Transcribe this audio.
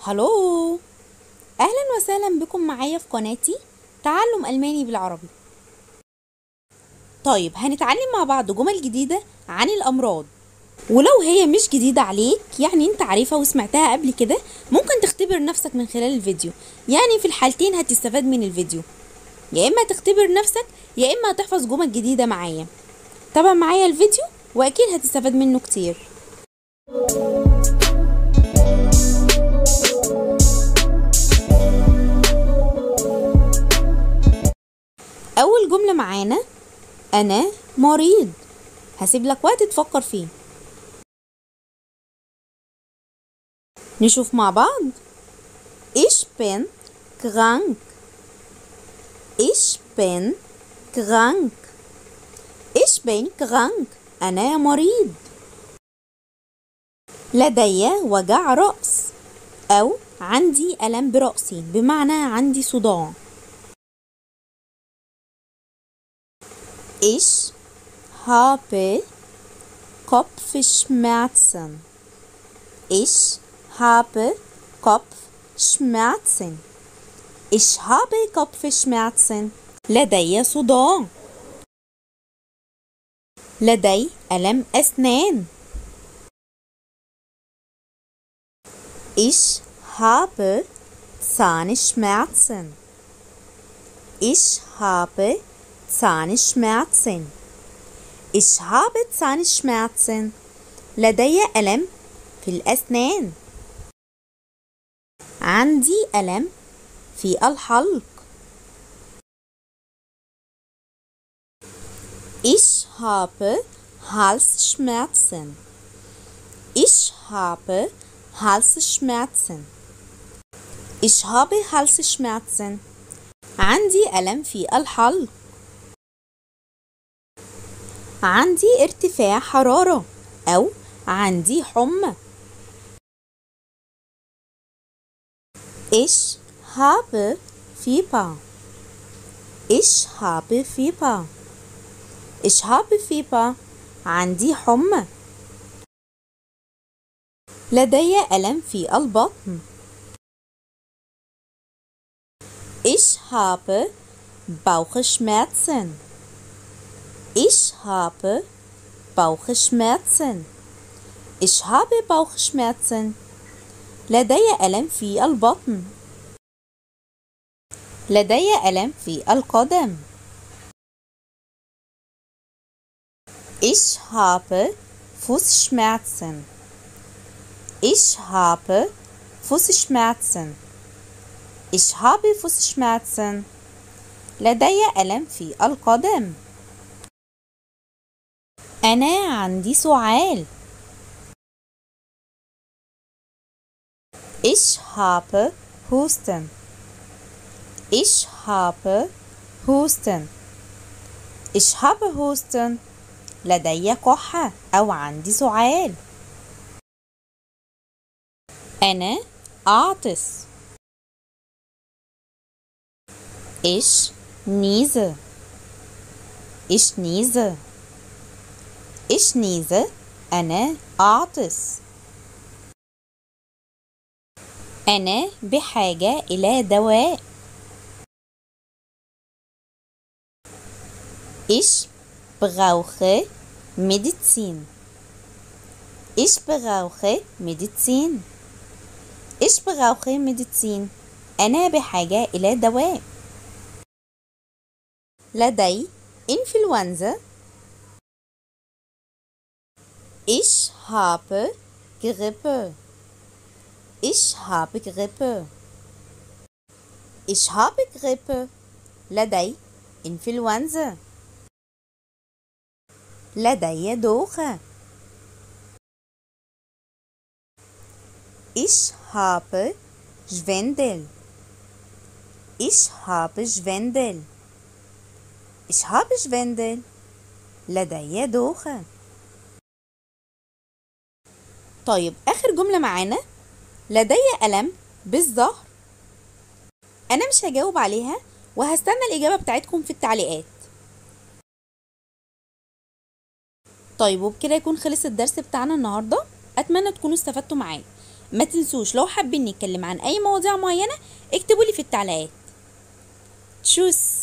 هلو، اهلا وسهلا بكم معايا في قناتي تعلم الماني بالعربي. طيب هنتعلم مع بعض جمل جديدة عن الامراض، ولو هي مش جديدة عليك يعني انت عارفها وسمعتها قبل كده ممكن تختبر نفسك من خلال الفيديو. يعني في الحالتين هتستفاد من الفيديو، يا اما تختبر نفسك يا اما هتحفظ جمل جديدة معايا. تابع معايا الفيديو واكيد هتستفاد منه كتير. اول جملة معانا انا مريض. هسيب لك وقت تفكر فيه. نشوف مع بعض. Ich bin krank. Ich bin krank. Ich bin krank. أنا مريض. لدي وجع رأس أو عندي ألم برأسي، بمعنى عندي صداع. Ich habe Kopfschmerzen. Ich habe Kopfschmerzen. Ich habe Kopfschmerzen. لدي صداع. لدي ألم أسنان. Ich habe Zahnschmerzen. Ich habe Zahnschmerzen. Ich habe Zahnschmerzen. لدي ألم في الأسنان. عندي ألم في الحلق. Ich habe Halsschmerzen. Ich habe Halsschmerzen. Ich habe Halsschmerzen. عندي ألم في الحلق. عندي ارتفاع حرارة أو عندي حمى. Ich habe Fieber. Ich habe Fieber. Ich habe Fieber. عندي حمى. لدي ألم في البطن. Ich habe Bauchschmerzen. Ich habe Bauchschmerzen. Ich habe Bauchschmerzen. لدي ألم في البطن. لدي ألم في القدم. Ich habe Fußschmerzen. Ich habe Fußschmerzen. Ich habe Fußschmerzen. لدي ألم في القدم. أنا عندي سعال. Ich habe Husten. Ich habe Husten. Ich habe Husten. لدي كحة أو عندي سعال. أنا أعطس. Ich niese. Ich niese. Ich niese. أنا أعطس. أنا بحاجة إلى دواء. Ich brauche Medizin. Ich brauche Medizin. Ich brauche Medizin. أنا بحاجة إلى دواء. لدي إنفلونزا. Ich habe Grippe. Ich habe Grippe. Ich habe Grippe. لدي إنفلونزا. لدي دوخة. Ich habe Schwindel. Ich habe Schwindel. Ich habe Schwindel. لدي دوخة. طيب آخر جملة معانا لدي ألم بالظهر. أنا مش هجاوب عليها وهستنى الإجابة بتاعتكم في التعليقات. طيب وبكده يكون خلص الدرس بتاعنا النهاردة. أتمنى تكونوا استفدتوا معايا. ما تنسوش لو حابين نتكلم عن اي مواضيع معينة اكتبوا لي في التعليقات. تشوس.